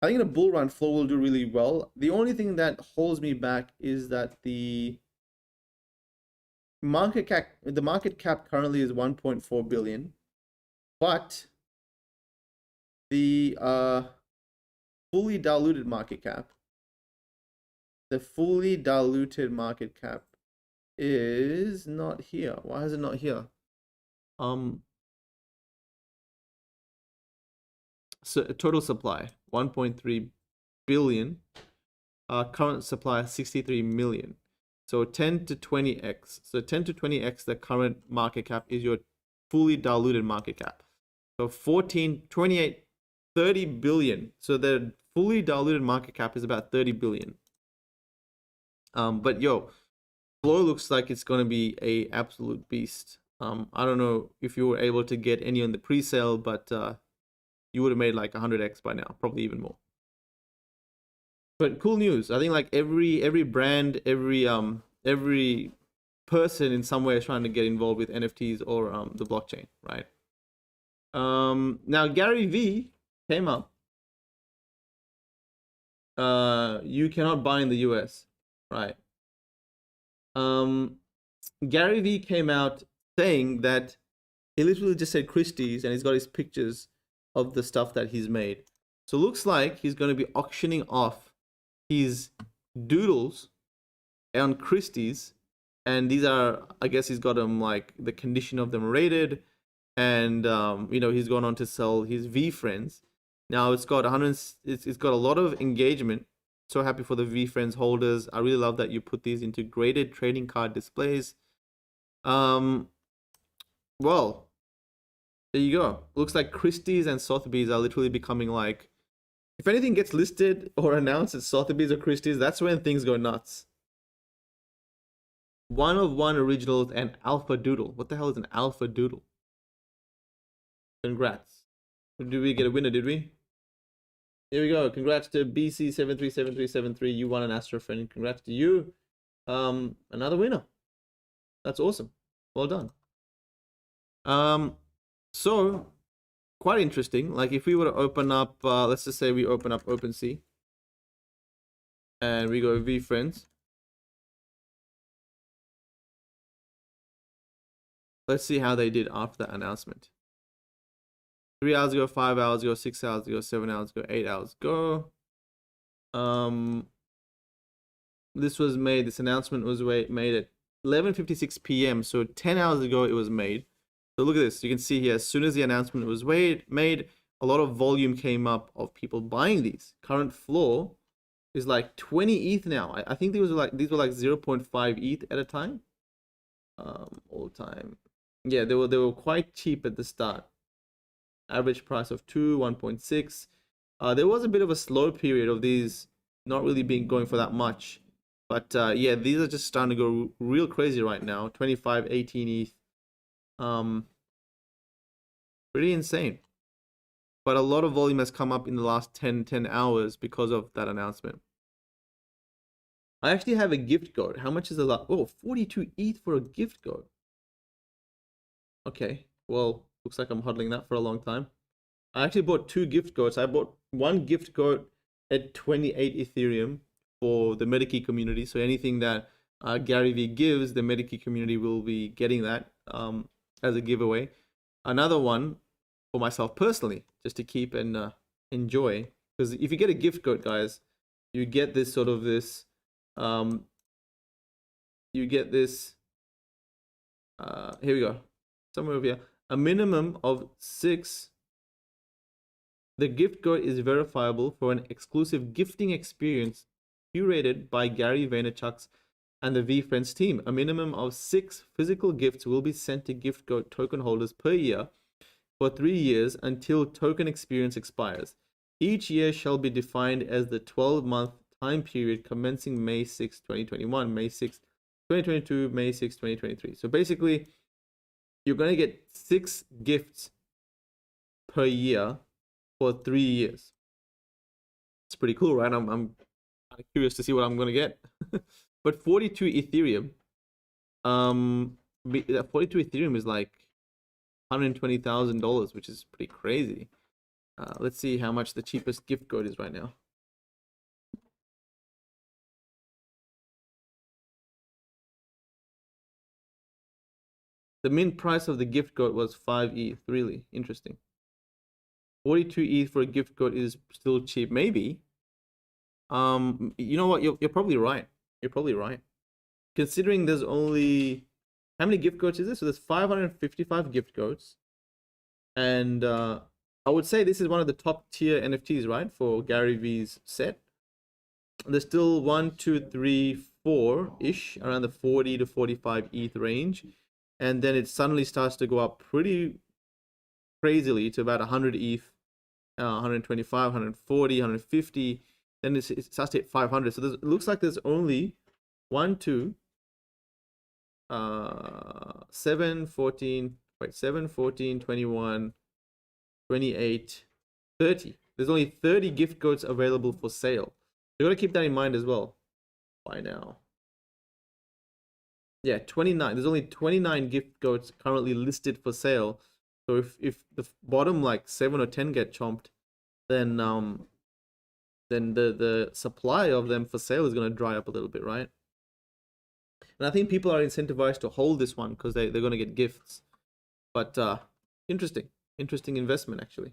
I think in a bull run, Flow will do really well. The only thing that holds me back is that the market cap currently is 1.4 billion, but the fully diluted market cap. The fully diluted market cap is not here. Why is it not here? So total supply 1.3 billion. Current supply 63 million. So 10 to 20x. So 10 to 20x the current market cap is your fully diluted market cap. So 14, 28, 30 billion. So the fully diluted market cap is about 30 billion. But yo, Flow looks like it's going to be a absolute beast. I don't know if you were able to get any on the pre-sale, but you would have made like 100x by now, probably even more. But cool news. I think like every brand, every person in some way is trying to get involved with NFTs or the blockchain, right? Now Gary V came up. You cannot buy in the US, right? Gary V came out saying that he literally just said Christie's, and he's got his pictures of the stuff that he's made. So it looks like he's going to be auctioning off his doodles on Christie's, and these are, I guess he's got them like the condition of them rated, and you know, he's gone on to sell his V Friends. Now it's got it's got a lot of engagement. So happy for the V Friends holders. I really love that you put these into graded trading card displays. Well, there you go. Looks like Christie's and Sotheby's are literally becoming like, if anything gets listed or announced at Sotheby's or Christie's, that's when things go nuts. One of one originals and Alpha Doodle. What the hell is an Alpha Doodle? Congrats. Did we get a winner, did we? Here we go. Congrats to BC737373. You won an Astro Friend. Congrats to you. Another winner. That's awesome. Well done. So quite interesting. Like if we were to open up, let's just say we open up OpenSea and we go V Friends. Let's see how they did after that announcement. 3 hours ago, 5 hours ago, 6 hours ago, 7 hours ago, 8 hours ago. This announcement was made at 11:56 p.m. So 10 hours ago it was made. So look at this. You can see here, as soon as the announcement was made, a lot of volume came up of people buying these. Current floor is like 20 ETH now. I think these were like 0.5 ETH at a time. All time. Yeah, they were quite cheap at the start. Average price of 2, 1.6. There was a bit of a slow period of these not really being going for that much. But yeah, these are just starting to go real crazy right now. 25, 18 ETH. Pretty insane. But a lot of volume has come up in the last 10 hours because of that announcement. I actually have a gift code. How much is a lot? Oh, 42 ETH for a gift code. Okay, well, looks like I'm hodling that for a long time. I actually bought 2 gift codes. I bought one gift code at 28 Ethereum for the Medikey community. So anything that Gary Vee gives, the Medikey community will be getting that as a giveaway. Another one for myself personally, just to keep and enjoy. Because if you get a gift code, guys, you get this sort of this, you get this, here we go, somewhere over here, a minimum of 6. The gift code is verifiable for an exclusive gifting experience curated by Gary Vaynerchuk's and the VFriends team. A minimum of 6 physical gifts will be sent to gift code token holders per year for 3 years until token experience expires. Each year shall be defined as the 12-month time period commencing May 6, 2021, May 6, 2022, May 6, 2023. So basically, you're going to get 6 gifts per year for 3 years. It's pretty cool, right? I'm kind of curious to see what I'm going to get. But 42 Ethereum, 42 Ethereum is like $120,000, which is pretty crazy. Let's see how much the cheapest gift code is right now. The mint price of the gift code was 5 ETH. Really interesting. 42 ETH for a gift code is still cheap. Maybe. You know what? You're probably right. You're probably right. Considering there's only, how many gift codes is this? So there's 555 gift codes. And I would say this is one of the top tier NFTs, right? For Gary Vee's set. There's still 1, 2, 3, 4-ish, around the 40 to 45 ETH range. And then it suddenly starts to go up pretty crazily to about 100 ETH, 125, 140, 150. Then it starts to hit 500. So it looks like there's only 1, 2, 7, 14, 21, 28, 30. There's only 30 gift codes available for sale. You gotta keep that in mind as well. By now. Yeah, 29. There's only 29 gift codes currently listed for sale. So if the bottom like 7 or 10 get chomped, then the supply of them for sale is gonna dry up a little bit, right? And I think people are incentivized to hold this one because they're gonna get gifts. But interesting investment actually.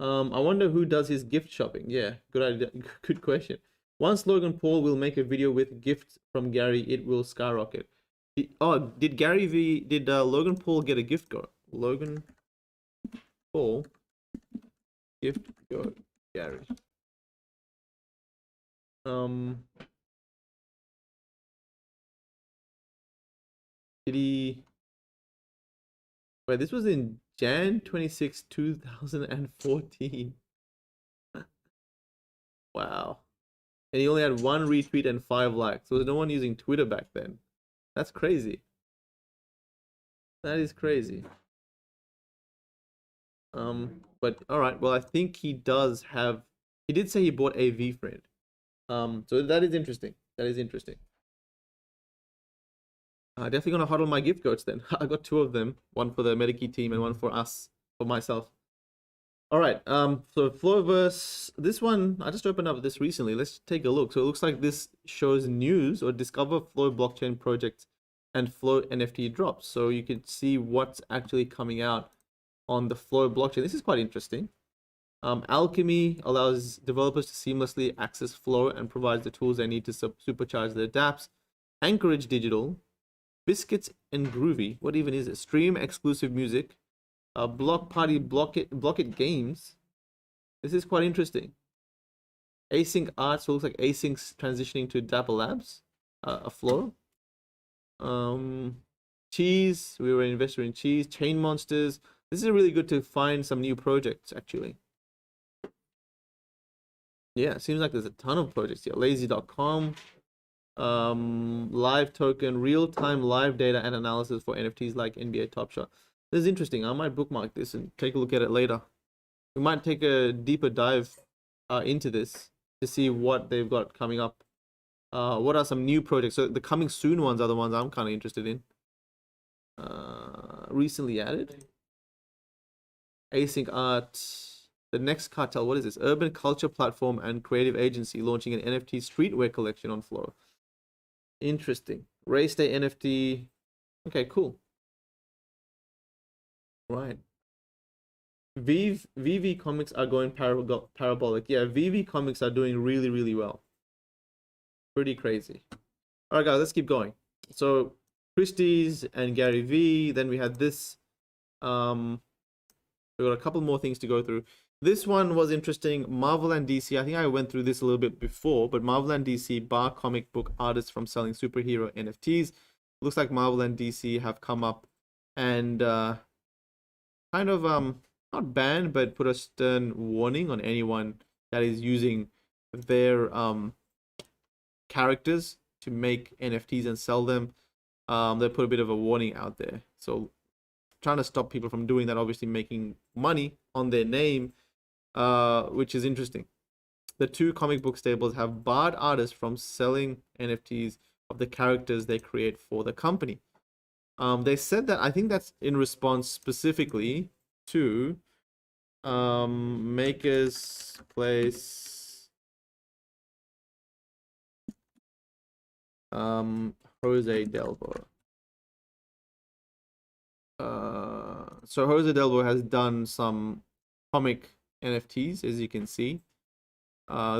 I wonder who does his gift shopping. Yeah, good idea. Good question. Once Logan Paul will make a video with gifts from Gary, it will skyrocket. Did Gary V? Did Logan Paul get a gift code? Logan Paul gift code Gary. Did he? Wait, this was in Jan 26, 2014. Wow. And he only had 1 retweet and 5 likes. So there's no one using Twitter back then. That's crazy. That is crazy. But alright, well I think he does have, he did say he bought a VFriend. So that is interesting. That is interesting. Definitely gonna hodl my gift codes then. I got 2 of them. One for the Medikey team and one for us, for myself. Alright, so Flowverse, this one, I just opened up this recently. Let's take a look. So it looks like this shows news or discover Flow blockchain projects and Flow NFT drops. So you can see what's actually coming out on the Flow blockchain. This is quite interesting. Alchemy allows developers to seamlessly access Flow and provides the tools they need to supercharge their dApps. Anchorage Digital, Biscuits and Groovy, what even is it? Stream exclusive music. Block Party, Block It Games. This is quite interesting. Async Arts looks like Async's transitioning to Dapper Labs, a floor. Cheese, we were an investor in Cheese. Chain Monsters. This is really good to find some new projects, actually. Yeah, it seems like there's a ton of projects here. Lazy.com, live token, real-time live data and analysis for NFTs like NBA Top Shot. This is interesting. I might bookmark this and take a look at it later. We might take a deeper dive into this to see what they've got coming up. What are some new projects? So the coming soon ones are the ones I'm kind of interested in. Recently added. Async Art. The Next Cartel. What is this? Urban culture platform and creative agency launching an NFT streetwear collection on Flow. Interesting. Race Day NFT. Okay, cool. Right. VV Comics are going parabolic. Yeah, VV Comics are doing really, really well. Pretty crazy. All right, guys, let's keep going. So Christie's and Gary V. Then we had this. We got a couple more things to go through. This one was interesting. Marvel and DC. I think I went through this a little bit before, but Marvel and DC bar comic book artists from selling superhero NFTs. Looks like Marvel and DC have come up and kind of not banned, but put a stern warning on anyone that is using their characters to make NFTs and sell them. They put a bit of a warning out there. So trying to stop people from doing that, obviously making money on their name, which is interesting. The two comic book stables have barred artists from selling NFTs of the characters they create for the company. They said that, I think that's in response specifically to Maker's Place, Jose Delbo. So Jose Delbo has done some comic NFTs, as you can see.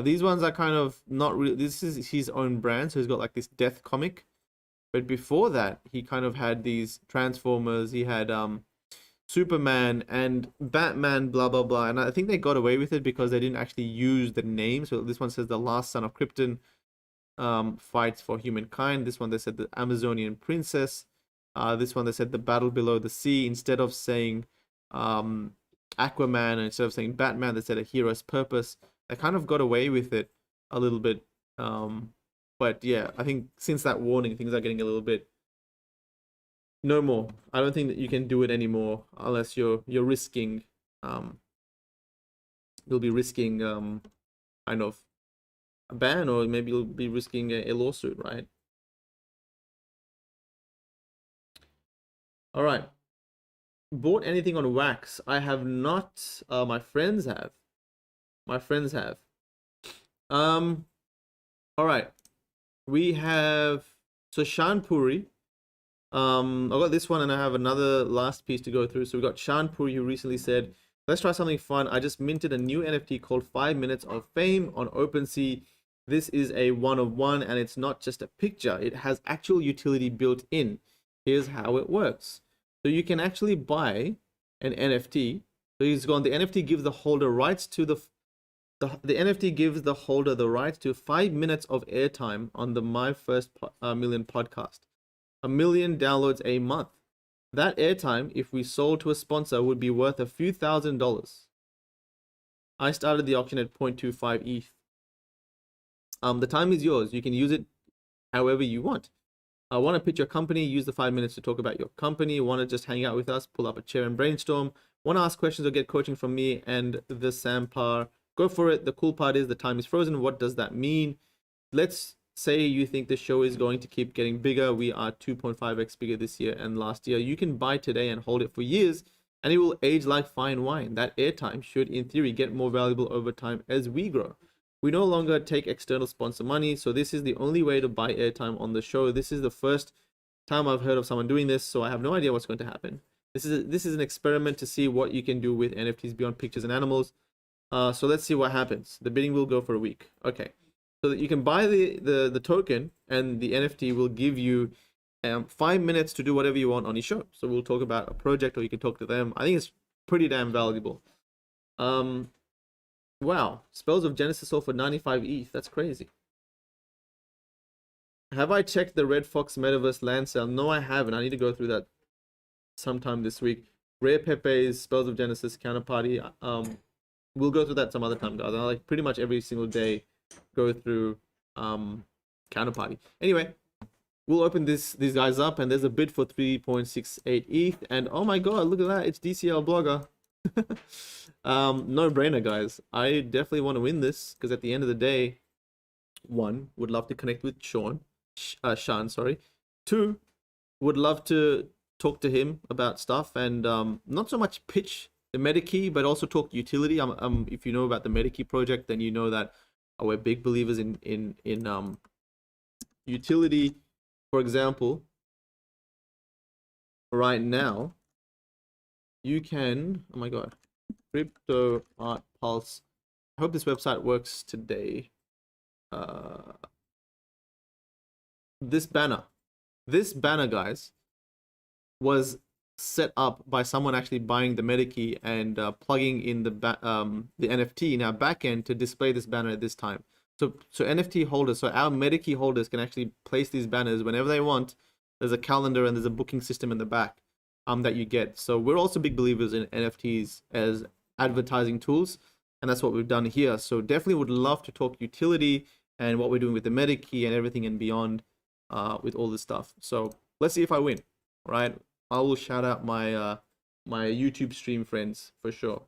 These ones are kind of not really, this is his own brand, so he's got like this death comic. But before that, he kind of had these Transformers, he had Superman and Batman, blah, blah, blah. And I think they got away with it because they didn't actually use the name. So this one says the last son of Krypton fights for humankind. This one, they said the Amazonian princess. This one, they said the battle below the sea. Instead of saying Aquaman, and instead of saying Batman, they said a hero's purpose. They kind of got away with it a little bit. But yeah, I think since that warning, things are getting a little bit no more. I don't think that you can do it anymore unless you're risking you'll be risking kind of a ban, or maybe you'll be risking a lawsuit, right? All right. Bought anything on Wax? I have not. My friends have. My friends have. All right. We have so Shan Puri. I got this one and I have another last piece to go through. So we got Shan Puri, who recently said, let's try something fun. I just minted a new NFT called 5 Minutes of Fame on OpenSea. This is a one of one and it's not just a picture. It has actual utility built in. Here's how it works. So you can actually buy an NFT. So he's gone, the NFT gives the holder rights to the NFT gives the holder the right to 5 minutes of airtime on the My First Million podcast. 1 million downloads a month. That airtime, if we sold to a sponsor, would be worth a few $1,000s. I started the auction at 0.25 ETH. The time is yours. You can use it however you want. I want to pitch your company, use the 5 minutes to talk about your company. Want to just hang out with us, pull up a chair and brainstorm. Want to ask questions or get coaching from me and the Sampar. Go for it. The cool part is the time is frozen. What does that mean? Let's say you think the show is going to keep getting bigger. We are 2.5x bigger this year and last year. You can buy today and hold it for years, and it will age like fine wine. That airtime should, in theory, get more valuable over time as we grow. We no longer take external sponsor money, so this is the only way to buy airtime on the show. This is the first time I've heard of someone doing this, so I have no idea what's going to happen. This is an experiment to see what you can do with NFTs beyond pictures and animals. So let's see what happens. The bidding will go for a week. Okay. So that you can buy the token, and the NFT will give you 5 minutes to do whatever you want on your show. So we'll talk about a project, or you can talk to them. I think it's pretty damn valuable. Wow, Spells of Genesis sold for 95 ETH. That's crazy. Have I checked the Red Fox Metaverse land sale? No, I haven't. I need to go through that sometime this week. Rare Pepe's Spells of Genesis counterparty. We'll go through that some other time, guys. I like pretty much every single day go through counterparty. Anyway, we'll open these guys up, and there's a bid for 3.68 ETH. And oh my god, look at that! It's DCL Blogger. No brainer, guys. I definitely want to win this because at the end of the day, one, would love to connect with Sean, sorry. Two, would love to talk to him about stuff and not so much pitch the MetaKey, but also talk utility. If you know about the MetaKey project, then you know that we're big believers in utility. For example, right now, you can, oh my god, Crypto Art Pulse. I hope this website works today. This banner, guys, was set up by someone actually buying the MetaKey and plugging in the NFT in our backend to display this banner at this time. So NFT holders, so our MetaKey holders can actually place these banners whenever they want. There's a calendar and there's a booking system in the back that you get. So we're also big believers in NFTs as advertising tools, and that's what we've done here. So definitely would love to talk utility and what we're doing with the MetaKey and everything and beyond with all this stuff. So let's see if I win. All right, I will shout out my my YouTube stream friends for sure.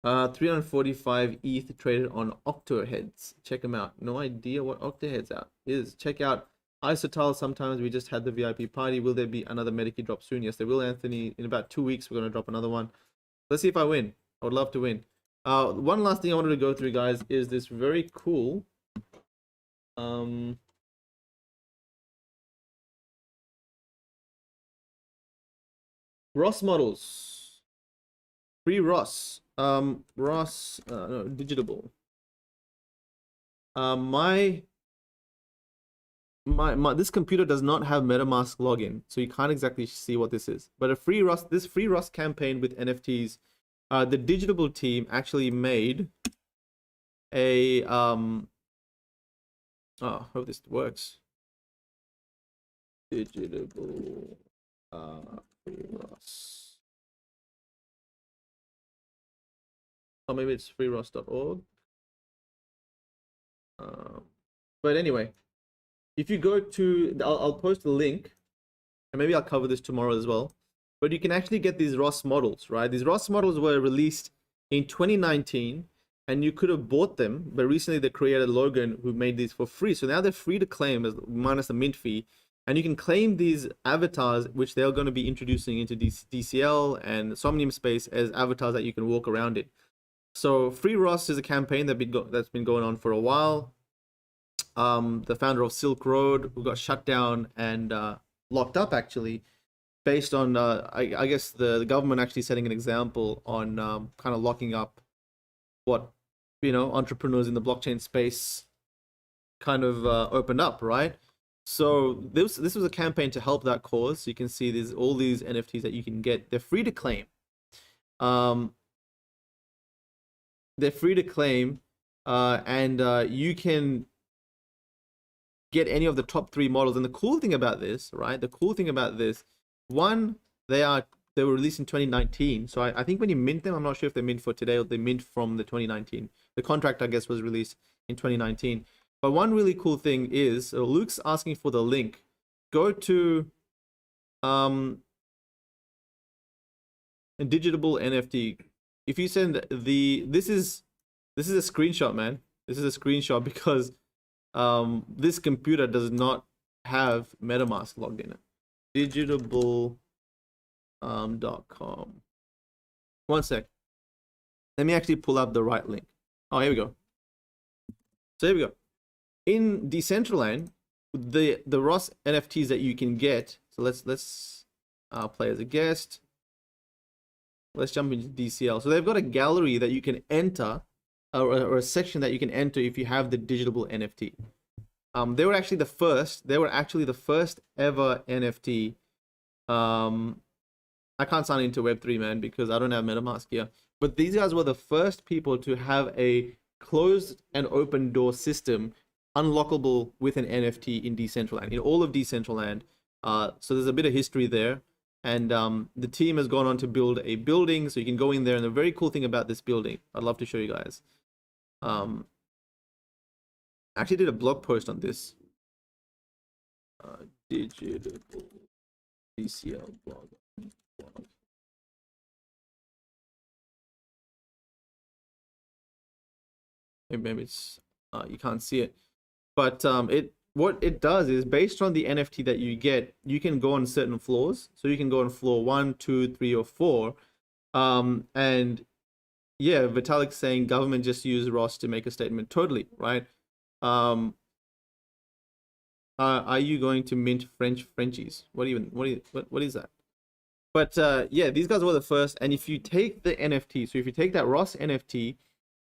345 ETH traded on Octoheads. Check them out. No idea what Octoheads is. Check out Isotile. Sometimes we just had the VIP party. Will there be another MetaKey drop soon? Yes, there will, Anthony. In about 2 weeks, we're going to drop another one. Let's see if I win. I would love to win. One last thing I wanted to go through, guys, is this very cool Ross models. Free Ross. Ross, no, digitable. This computer does not have MetaMask login, so you can't exactly see what this is. But this free Ross campaign with NFTs, the Digitable team actually made a oh, I hope this works. Digitable free Ross. Oh, maybe it's freeross.org. But anyway, if you go to, I'll post the link, and maybe I'll cover this tomorrow as well. But you can actually get these Ross models, right? These Ross models were released in 2019, and you could have bought them, but recently they created Logan who made these for free. So now they're free to claim, minus the mint fee. And you can claim these avatars, which they're going to be introducing into DCL and Somnium Space as avatars that you can walk around in. So Free Ross is a campaign that's been going on for a while. The founder of Silk Road, who got shut down and locked up, actually, based on, I guess, the government actually setting an example on kind of locking up what, entrepreneurs in the blockchain space kind of opened up, right? So this was a campaign to help that cause. So you can see there's all these NFTs that you can get. They're free to claim. They're free to claim, and you can get any of the top 3 models. And the cool thing about this, right? The cool thing about this, one, they were released in 2019. So I think when you mint them, I'm not sure if they're mint for today or they mint from the 2019. The contract, I guess, was released in 2019. But one really cool thing is, Luke's asking for the link. Go to a Digitable NFT. If you send this is a screenshot, man. This is a screenshot because this computer does not have MetaMask logged in it. Digitable .com. One sec. Let me actually pull up the right link. Oh, here we go. So here we go. In Decentraland, the Ross NFTs that you can get. So let's play as a guest. Let's jump into DCL. So they've got a gallery that you can enter, or a section that you can enter if you have the Digitable NFT. They were actually the first. They were actually the first ever NFT. I can't sign into Web3, man, because I don't have MetaMask here. But these guys were the first people to have a closed and open door system unlockable with an NFT in Decentraland, in all of Decentraland. So there's a bit of history there. And the team has gone on to build a building, so you can go in there. And the very cool thing about this building, I'd love to show you guys. I actually did a blog post on this. Digital DCL blog. Maybe it's you can't see it, but what it does is based on the NFT that you get, you can go on certain floors. So you can go on floor 1, 2, 3, or 4. And yeah, Vitalik's saying government just used Ross to make a statement. Totally right. Are you going to mint Frenchies? What is that? But yeah, these guys were the first. And if you take the NFT, so if you take that Ross NFT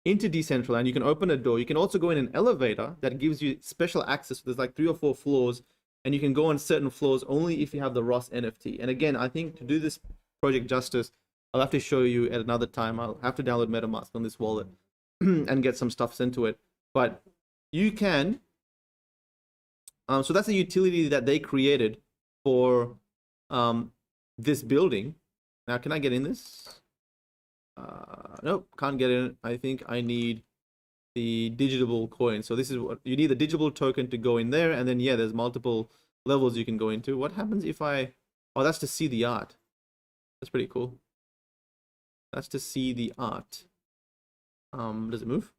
into Decentraland, you can open a door. You can also go in an elevator that gives you special access. There's like 3 or 4 floors, and you can go on certain floors only if you have the Ross NFT. And again, I think to do this project justice, I'll have to show you at another time. I'll have to download MetaMask on this wallet and get some stuff sent to it. But you can. So that's a utility that they created for this building. Now, can I get in this? Nope, can't get in. I think I need the digital coin. So this is what you need, the digital token to go in there. And then, yeah, there's multiple levels you can go into. What happens if I... Oh, that's to see the art. That's pretty cool. That's to see the art. Does it move?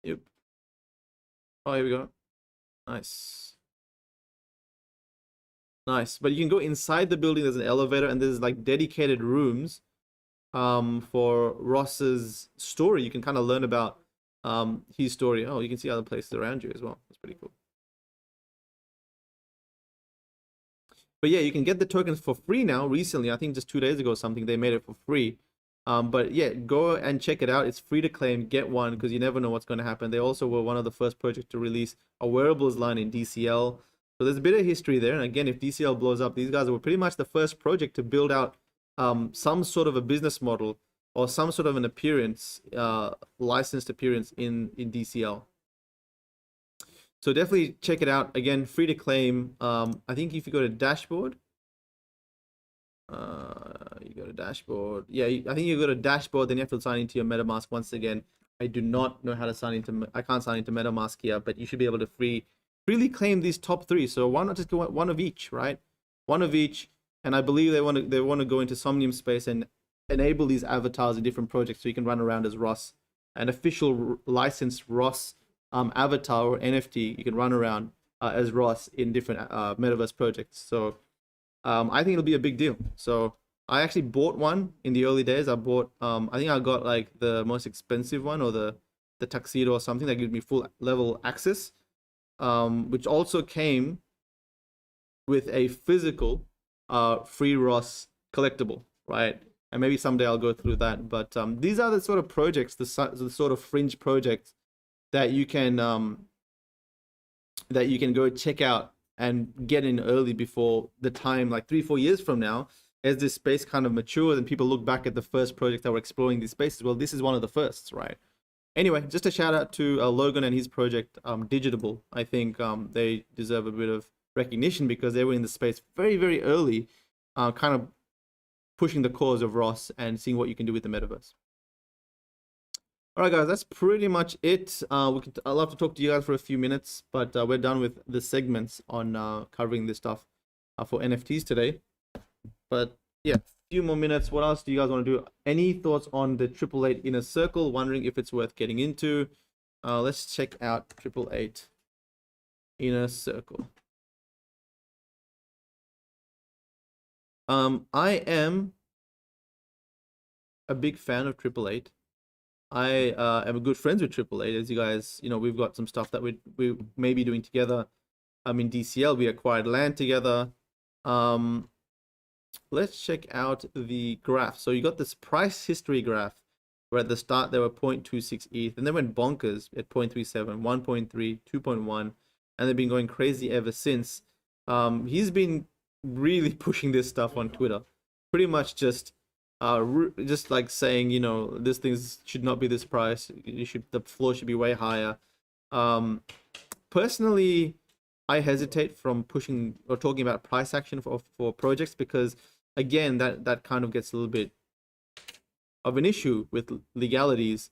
Yep. Oh, here we go. Nice. Nice. But you can go inside the building. There's an elevator and there's like dedicated rooms for Ross's story. You can kind of learn about his story. Oh, you can see other places around you as well. That's pretty cool. But yeah, you can get the tokens for free now. Recently, I think just 2 days ago or something, they made it for free. But yeah, go and check it out. It's free to claim. Get one because you never know what's going to happen. They also were one of the first projects to release a wearables line in DCL. So there's a bit of history there. And again, if DCL blows up, these guys were pretty much the first project to build out some sort of a business model or some sort of an appearance, licensed appearance in DCL. So definitely check it out. Again, free to claim. I think if you go to dashboard, you go to dashboard. Yeah, I think you go to dashboard, then you have to sign into your MetaMask once again. I do not know how to sign into, I can't sign into MetaMask here, but you should be able to freely claim these top 3. So why not just go one of each, right? One of each. And I believe they want to go into Somnium space and enable these avatars in different projects so you can run around as Ross. An official licensed Ross avatar or NFT, you can run around as Ross in different metaverse projects. So I think it'll be a big deal. So I actually bought one in the early days. I bought, I think I got like the most expensive one or the tuxedo or something that gives me full level access, which also came with a physical free Ross collectible, right? And maybe someday I'll go through that. But these are the sort of projects, the sort of fringe projects that you can go check out and get in early before the time, like 3-4 years from now, as this space kind of matures and people look back at the first project that were exploring these spaces. Well, this is one of the firsts, right? Anyway, just a shout out to Logan and his project, Digitable. I think they deserve a bit of recognition because they were in the space very, very early, kind of pushing the cause of Ross and seeing what you can do with the metaverse. All right, guys, that's pretty much it. I'd love to talk to you guys for a few minutes, but we're done with the segments on covering this stuff for NFTs today. But yeah, a few more minutes. What else do you guys want to do? Any thoughts on the 888 Inner Circle? Wondering if it's worth getting into. Let's check out 888 Inner Circle. I am a big fan of 888. I am good friends with 888. As you guys, we've got some stuff that we may be doing together. In DCL, we acquired land together. Let's check out the graph. So you got this price history graph where at the start they were 0.26 ETH, and they went bonkers at 0.37, 1.3, 2.1, and they've been going crazy ever since. He's been really pushing this stuff on Twitter, pretty much just just like saying, you know, this things should not be this price. The floor should be way higher. Um, Personally, I hesitate from pushing or talking about price action for projects because, again, that kind of gets a little bit of an issue with legalities.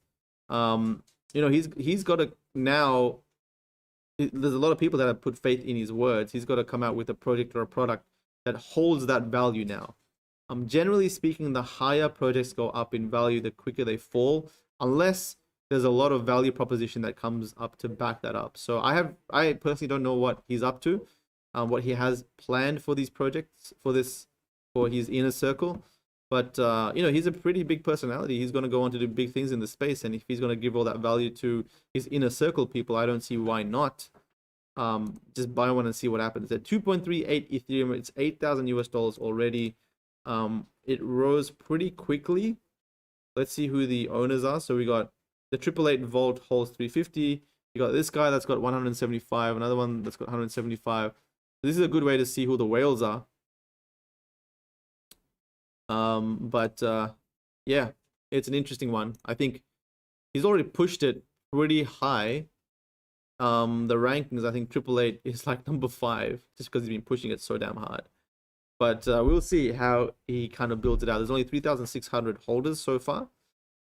You know, he's got to now. There's a lot of people that have put faith in his words. He's got to come out with a project or a product that holds that value now. Generally speaking, the higher projects go up in value, the quicker they fall, unless there's a lot of value proposition that comes up to back that up. So I personally don't know what he's up to, what he has planned for these projects, for his inner circle. But you know, he's a pretty big personality. He's going to go on to do big things in the space, and if he's going to give all that value to his inner circle people, I don't see why not. Just buy one and see what happens. At 2.38 Ethereum, it's $8,000 already. It rose pretty quickly. Let's see who the owners are. So we got the 888 Vault holds 350. You got this guy that's got 175, another one that's got 175. This is a good way to see who the whales are. Yeah, it's an interesting one. I think he's already pushed it pretty high. The rankings, I think 888 is like number 5, just because he's been pushing it so damn hard. But we'll see how he kind of builds it out. There's only 3,600 holders so far.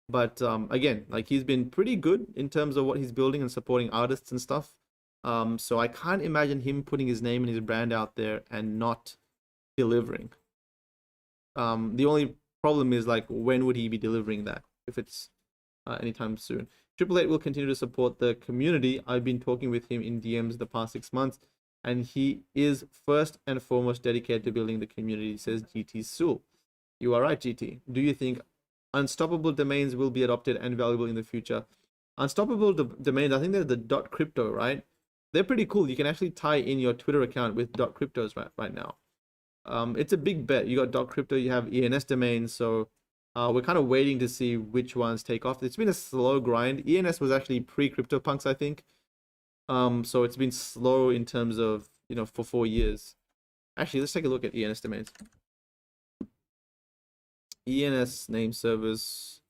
But again, like, he's been pretty good in terms of what he's building and supporting artists and stuff. So I can't imagine him putting his name and his brand out there and not delivering. The only problem is, like, when would he be delivering that? If it's anytime soon. 888 will continue to support the community. I've been talking with him in DMs the past 6 months, and he is first and foremost dedicated to building the community, says GT Soul. You are right, GT. Do you think unstoppable domains will be adopted and valuable in the future? Unstoppable domains, I think they're the .crypto, right? They're pretty cool. You can actually tie in your Twitter account with .cryptos right now. It's a big bet. You got .crypto, you have ENS domains, so we're kind of waiting to see which ones take off. It's been a slow grind. ENS was actually pre-CryptoPunks, I think. So it's been slow in terms of, you know, for 4 years. Actually, let's take a look at ENS domains. ENS name servers.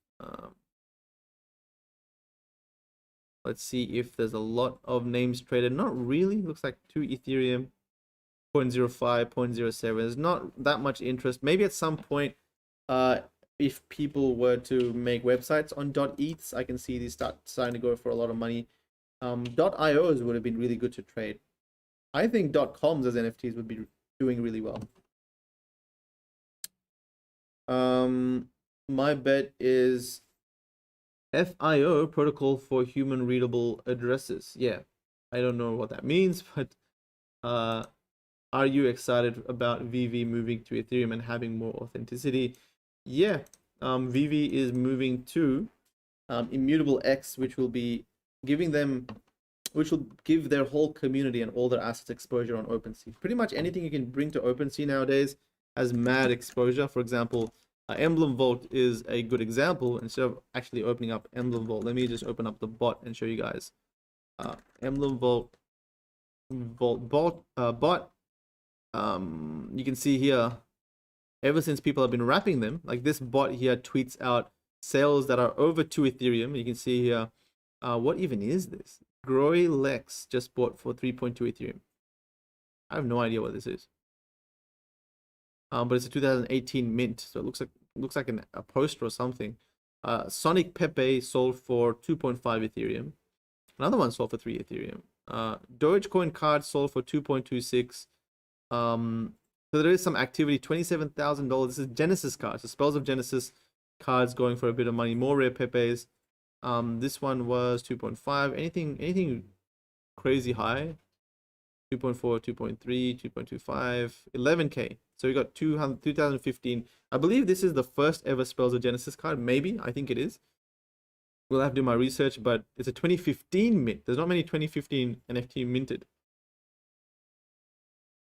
Let's see if there's a lot of names traded. Not really. Looks like 2 Ethereum, 0.05, 0.07. There's not that much interest. Maybe at some point, if people were to make websites on .eths, I can see these starting to go for a lot of money. .ios would have been really good to trade. I think .coms as NFTs would be doing really well. My bet is FIO, protocol for human readable addresses. Yeah, I don't know what that means, but are you excited about VV moving to Ethereum and having more authenticity? Yeah, VV is moving to Immutable X, which will be giving them, which will give their whole community and all their assets exposure on OpenSea. Pretty much anything you can bring to OpenSea nowadays has mad exposure. For example, Emblem Vault is a good example. Instead of actually opening up Emblem Vault, let me just open up the bot and show you guys. Emblem Vault bot. You can see here, ever since people have been wrapping them, like this bot here tweets out sales that are over 2 Ethereum. You can see here, what even is this? Groy Lex just bought for 3.2 Ethereum. I have no idea what this is. But it's a 2018 mint, so it looks like a poster or something. Sonic Pepe sold for 2.5 Ethereum. Another one sold for 3 Ethereum. Dogecoin card sold for 2.26. So there is some activity. $27,000. This is Genesis cards. So Spells of Genesis cards going for a bit of money. More rare Pepes. This one was 2.5. Anything crazy high? 2.4, 2.3, 2.25, 11K. So we got 2015. I believe this is the first ever Spells of Genesis card. Maybe. I think it is. We'll have to do my research, but it's a 2015 mint. There's not many 2015 NFT minted.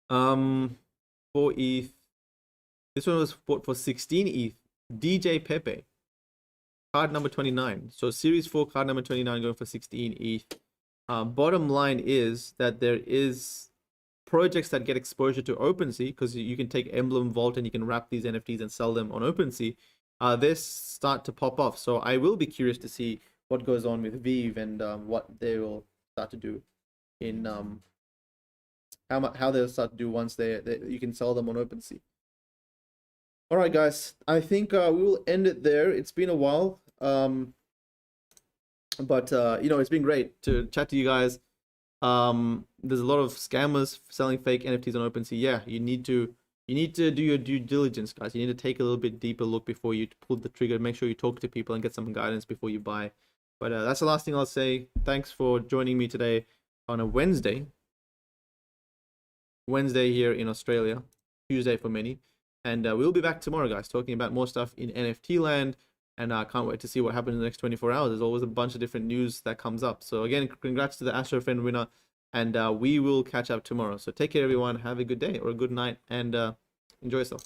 4 ETH. This one was bought for 16 ETH. DJ Pepe. Card number 29. So Series 4 card number 29 going for 16 ETH. Bottom line is that there is projects that get exposure to OpenSea, because you can take Emblem Vault and you can wrap these NFTs and sell them on OpenSea. they start to pop off. So I will be curious to see what goes on with Vive and what they will start to do in how they'll start to do once they you can sell them on OpenSea. All right, guys. I think we will end it there. It's been a while, but it's been great to chat to you guys. There's a lot of scammers selling fake NFTs on OpenSea. Yeah, you need to do your due diligence, guys. You need to take a little bit deeper look before you pull the trigger. Make sure you talk to people and get some guidance before you buy. But that's the last thing I'll say. Thanks for joining me today on a Wednesday here in Australia, Tuesday for many. And we'll be back tomorrow, guys, talking about more stuff in NFT land. And I can't wait to see what happens in the next 24 hours. There's always a bunch of different news that comes up. So again, congrats to the Astro Friend winner. And we will catch up tomorrow. So take care, everyone. Have a good day or a good night. And enjoy yourself.